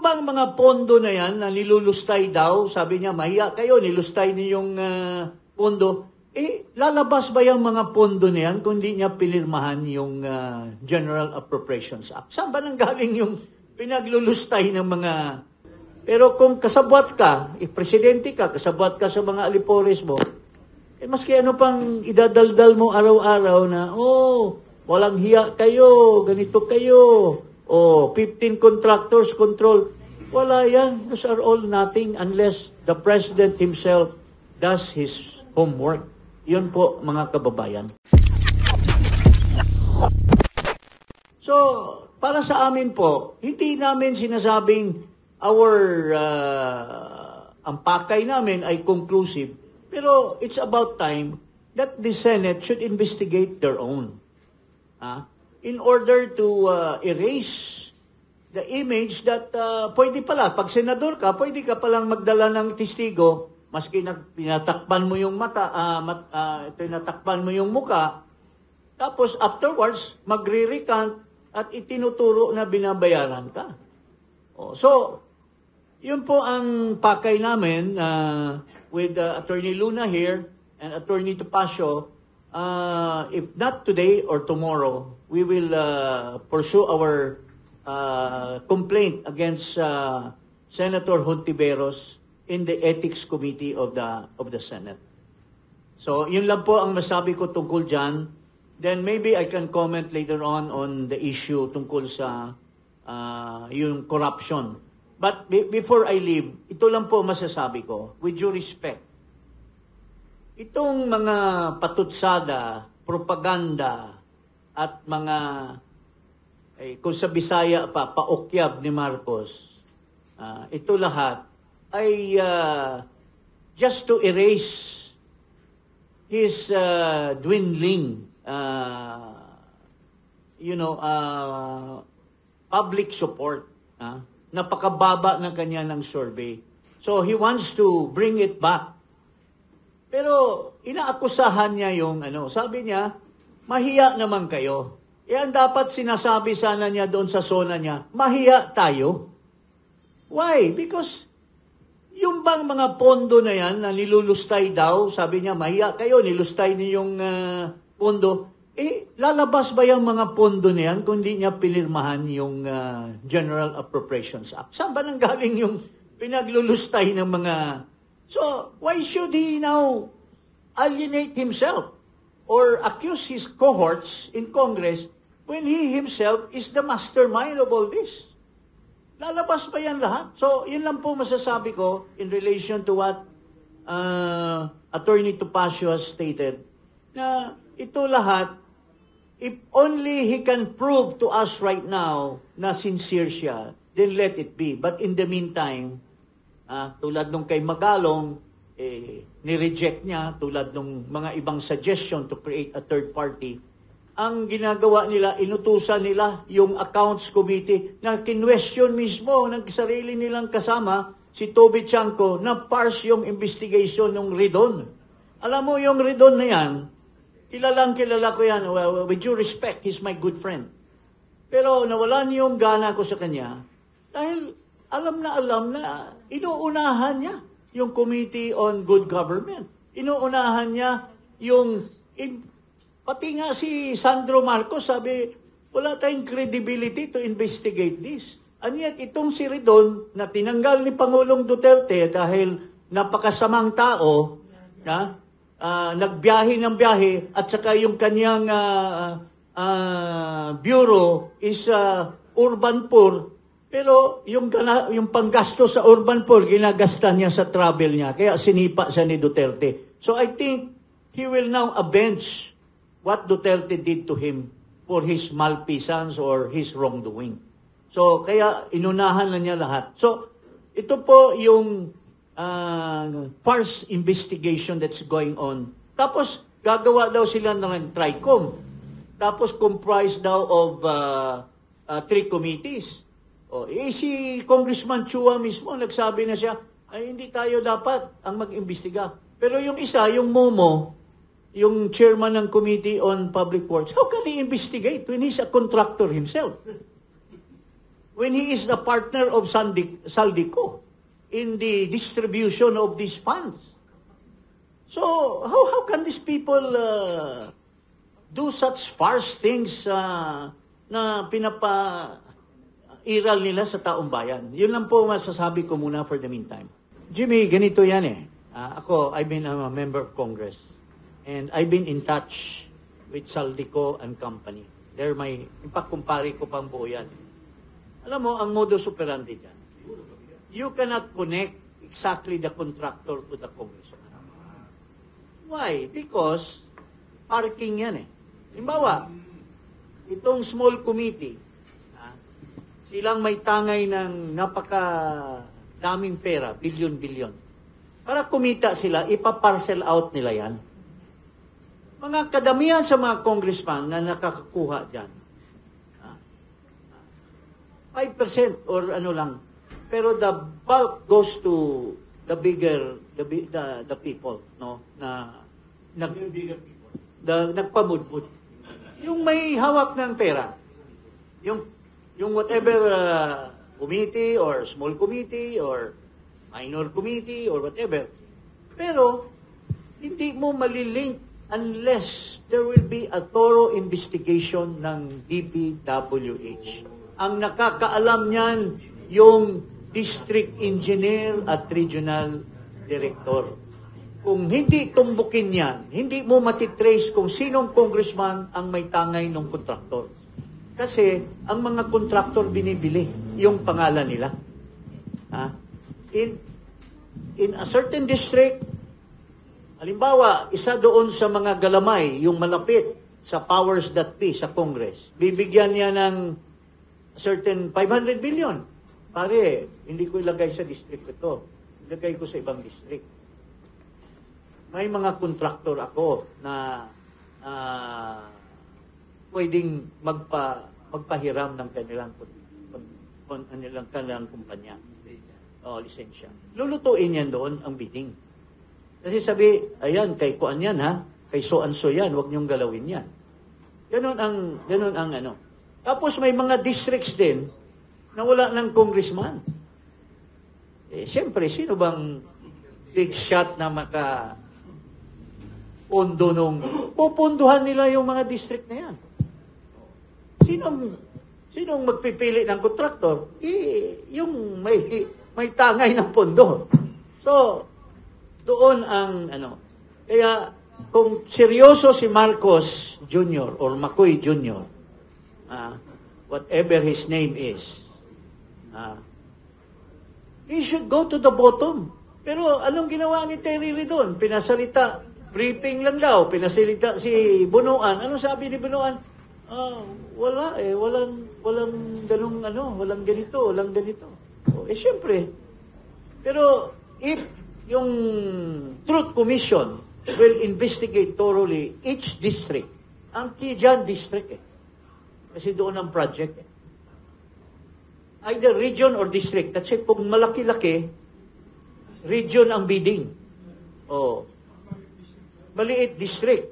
bang mga pondo na yan na nilulustay daw, sabi niya, mahiya kayo, nilustay niyong pondo, lalabas ba yung mga pondo na yan kung di niya pinirmahan yung General Appropriations Act? Saan ba nanggaling yung pinaglulustay ng mga... Pero kung kasabwat ka, presidente ka, kasabwat ka sa mga alipores mo, maski ano pang idadaldal mo araw-araw na, walang hiya kayo, ganito kayo, 15 contractors control. Wala yan. Those are all nothing unless the President himself does his homework. Yun po, mga kababayan. So, para sa amin po, hindi namin sinasabing ang pakay namin ay conclusive, pero it's about time that the Senate should investigate their own. In order to erase the image that pwede pala, pag senador ka, pwede ka palang magdala ng testigo, maski pinatakpan mo yung pinatakpan mo yung muka, tapos afterwards, magre-recant at itinuturo na binabayaran ka. So, yun po ang pakay namin with Attorney Luna here and Attorney Topacio. If not today or tomorrow, we will pursue our complaint against Senator Hontiveros in the Ethics Committee of the Senate. So, yun lang po ang masabi ko tungkol dyan. Then maybe I can comment later on the issue tungkol sa yung corruption. But before I leave, ito lang po masasabi ko, with due respect. Itong mga patutsada, propaganda, at mga, kung sa Bisaya pa, paukyab ni Marcos, ito lahat ay just to erase his dwindling, public support. Napakababa ng kanya ng survey. So he wants to bring it back. Pero inaakusahan niya yung sabi niya, mahiya naman kayo. Ang dapat sinasabi sana niya doon sa zona niya, mahiya tayo. Why? Because yung bang mga pondo na yan na nilulustay daw, sabi niya, mahiya kayo, nilustay niyong pondo, lalabas ba yung mga pondo na yan kung di niya pinirmahan yung General Appropriations Act? Saan ba nanggaling yung pinaglulustay ng mga... So, why should he now alienate himself or accuse his cohorts in Congress when he himself is the mastermind of all this? Lalabas ba yan lahat? So, yun lang po masasabi ko in relation to what Attorney Topacio has stated, na ito lahat, if only he can prove to us right now na sincere siya, then let it be. But in the meantime, tulad nung kay Magalong, ni-reject niya, tulad nung mga ibang suggestion to create a third party, ang ginagawa nila, inutusan nila yung accounts committee na kinwestiyon mismo ng sarili nilang kasama, si Toby Chanco, na parse yung investigation ng Ridon. Alam mo yung Ridon na yan, kilala ko yan, with due respect, he's my good friend. Pero nawalan yung gana ko sa kanya dahil alam na inuunahan niya yung Committee on Good Government. Inuunahan niya yung... pati nga si Sandro Marcos sabi, wala tayong credibility to investigate this. And yet, itong si Ridon na tinanggal ni Pangulong Duterte dahil napakasamang tao, nagbiyahe ng biyahe, at saka yung kanyang bureau is urban poor. Pero yung panggasto sa urban poor, ginagasta niya sa travel niya. Kaya sinipa siya ni Duterte. So I think he will now avenge what Duterte did to him for his malfeasance or his wrongdoing. So kaya inunahan na niya lahat. So ito po yung farce investigation that's going on. Tapos gagawa daw sila ng TRICOM. Tapos comprised daw of 3 committees. Si Congressman Chua mismo, nagsabi na siya, ay hindi tayo dapat ang mag-imbestiga. Pero yung isa, yung Momo, yung chairman ng Committee on Public Works, how can he investigate when he's a contractor himself? when he is the partner of Saldico in the distribution of these funds. So, how can these people do such farce things na pinapa-iral nila sa taong bayan? Yun lang po masasabi ko muna for the meantime. Jimmy, ganito yan eh. I've been a member of Congress and I've been in touch with Saldico and company. Ipagkumpare ko pang buo yan. Alam mo, ang modus operandi dyan, you cannot connect exactly the contractor to the congressman. Why? Because parking yan eh. Halimbawa, itong small committee, silang may tangay ng napaka-daming pera, bilyon-bilyon. Para kumita sila, ipaparcel out nila yan. Mga kadamihan sa mga congressman na nakakakuha dyan, 5% or ano lang. Pero the bulk goes to the bigger, the people, no? Nagpamudmud. Yung may hawak ng pera, yung whatever committee or small committee or minor committee or whatever. Pero, hindi mo malilink unless there will be a thorough investigation ng DPWH. Ang nakakaalam niyan, yung district engineer at regional director. Kung hindi tumbukin yan, hindi mo matitrace kung sinong congressman ang may tangay ng kontraktor. Kasi ang mga kontraktor binibili yung pangalan nila. In a certain district, halimbawa, isa doon sa mga galamay, yung malapit sa powers that be sa Congress, bibigyan niya ng certain 500 billion. Pare, hindi ko ilagay sa district ito. Ilagay ko sa ibang district. May mga kontraktor ako na pwedeng magpahiram ng kanilang kumpanya. Lisensya. Lulutuin yan doon ang bidding. Kasi sabi, ayan, kay kuan yan ha, kay so-and-so yan, huwag niyong galawin yan. Ganun ang ano. Tapos may mga districts din na wala ng congressman. Siyempre, sino bang big shot na pondo nung pupunduhan nila yung mga district na yan? Sinong magpipili ng kontraktor? Yung may tangay ng pondo. So, doon ang ano. Kaya, kung seryoso si Marcos Jr. or Macoy Jr., whatever his name is, he should go to the bottom. Pero anong ginawa ni Terry doon? Pinasalita, briefing lang daw, pinasalita si Bunuan. Anong sabi ni Bunuan? Wala eh, walang ganung walang ganito. Siyempre. Pero if yung Truth Commission will investigate thoroughly each district, ang Kijan district kasi doon ang project either region or district. Kasi kung malaki-laki, region ang bidding. Maliit district.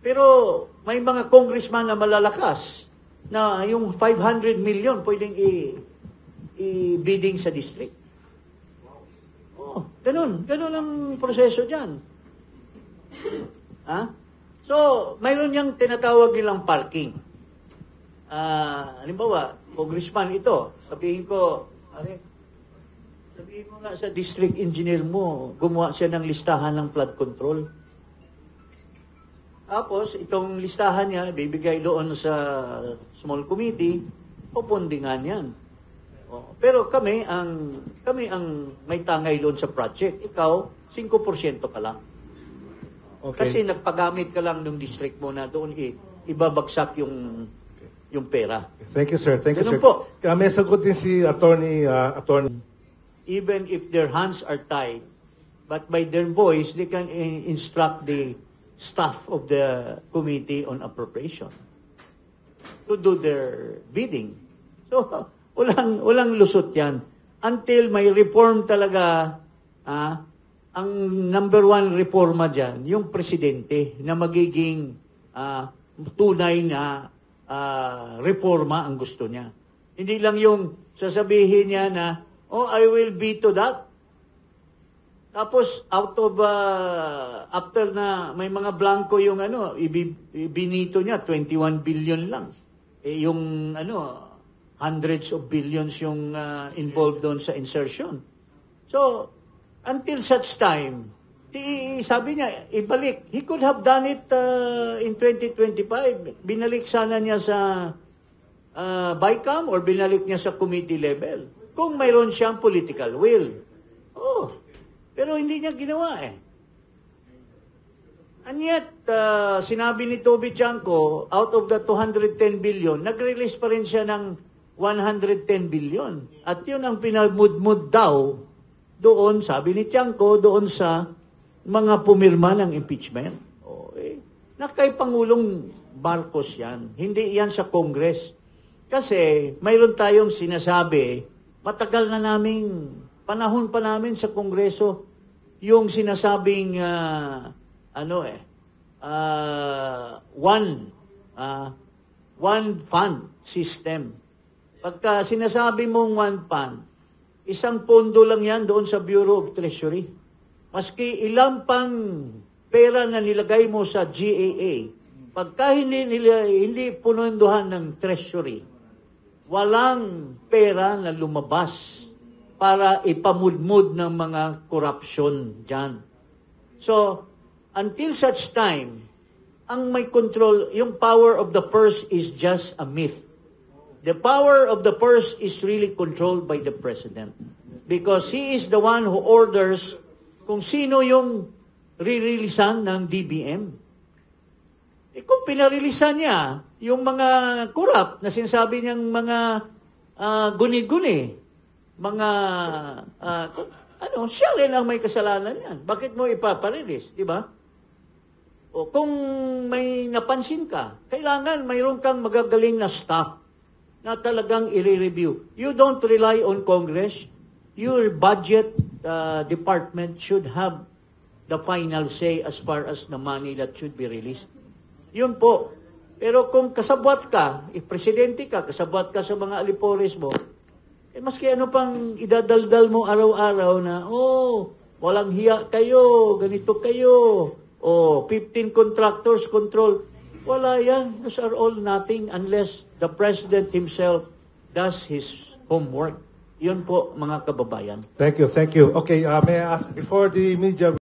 Pero may mga congressman na malalakas na yung 500 million pwedeng i-bidding sa district. Ganun ang proseso dyan. So, mayroon niyang tinatawag nilang parking. Halimbawa, congressman ito, sabihin mo nga sa district engineer mo, gumawa siya ng listahan ng flood control. Tapos, itong listahan niya, bibigay doon sa small committee, pupundingan yan. Pero kami ang may tangay doon sa project. Ikaw, 5% ka lang. Okay. Kasi nagpagamit ka lang ng district mo na doon ibabagsak yung pera. Thank you, sir. Thank you, Ganun sir. po. May sagot din si attorney. Even if their hands are tied, but by their voice, they can instruct the staff of the Committee on Appropriation to do their bidding. So, walang lusot yan. Until may reform talaga, ang number one reforma dyan, yung presidente na magiging tunay na reforma ang gusto niya. Hindi lang yung sasabihin niya na, oh, I will veto that. Tapos, after na may mga blanco yung ibinito niya, 21 billion lang. Yung hundreds of billions yung involved doon sa insertion. So, until such time, sabi niya, ibalik. He could have done it in 2025. Binalik sana niya sa BICAM or binalik niya sa committee level. Kung mayroon siyang political will. Oh, pero hindi niya ginawa eh. And yet, sinabi ni Toby Chanco, out of the 210 billion, nag-release pa rin siya ng 110 billion. At yun ang pinamudmud daw doon, sabi ni Chanco, doon sa mga pumirma ng impeachment. Na kay Pangulong Marcos yan. Hindi yan sa Congress. Kasi mayroon tayong sinasabi, matagal na panahon pa namin sa Kongreso, yung sinasabing, one fund system. Pagka sinasabi mong one fund, isang pondo lang yan doon sa Bureau of Treasury. Maski ilang pang pera na nilagay mo sa GAA, pagka hindi punondohan ng Treasury, walang pera na lumabas para ipamudmud ng mga corruption dyan. So, until such time, ang may control, yung power of the purse is just a myth. The power of the purse is really controlled by the President. Because he is the one who orders kung sino yung ririlisan ng DBM. Kung pinarilisan niya yung mga corrupt na sinasabi niyang mga guni-guni, mga siya rin ang may kasalanan yan. Bakit mo ipaparilis, di ba? O kung may napansin ka, kailangan mayroon kang magagaling na staff na talagang i-review. You don't rely on Congress. Your budget department should have the final say as far as the money that should be released. Yun po. Pero kung kasabwat ka, presidente ka, kasabwat ka sa mga alipores mo, maski ano pang idadaldal mo araw-araw na, walang hiya kayo, ganito kayo, 15 contractors control. Wala yan. Those are all nothing unless the President himself does his homework. Yun po, mga kababayan. Thank you. Okay, may I ask, before the media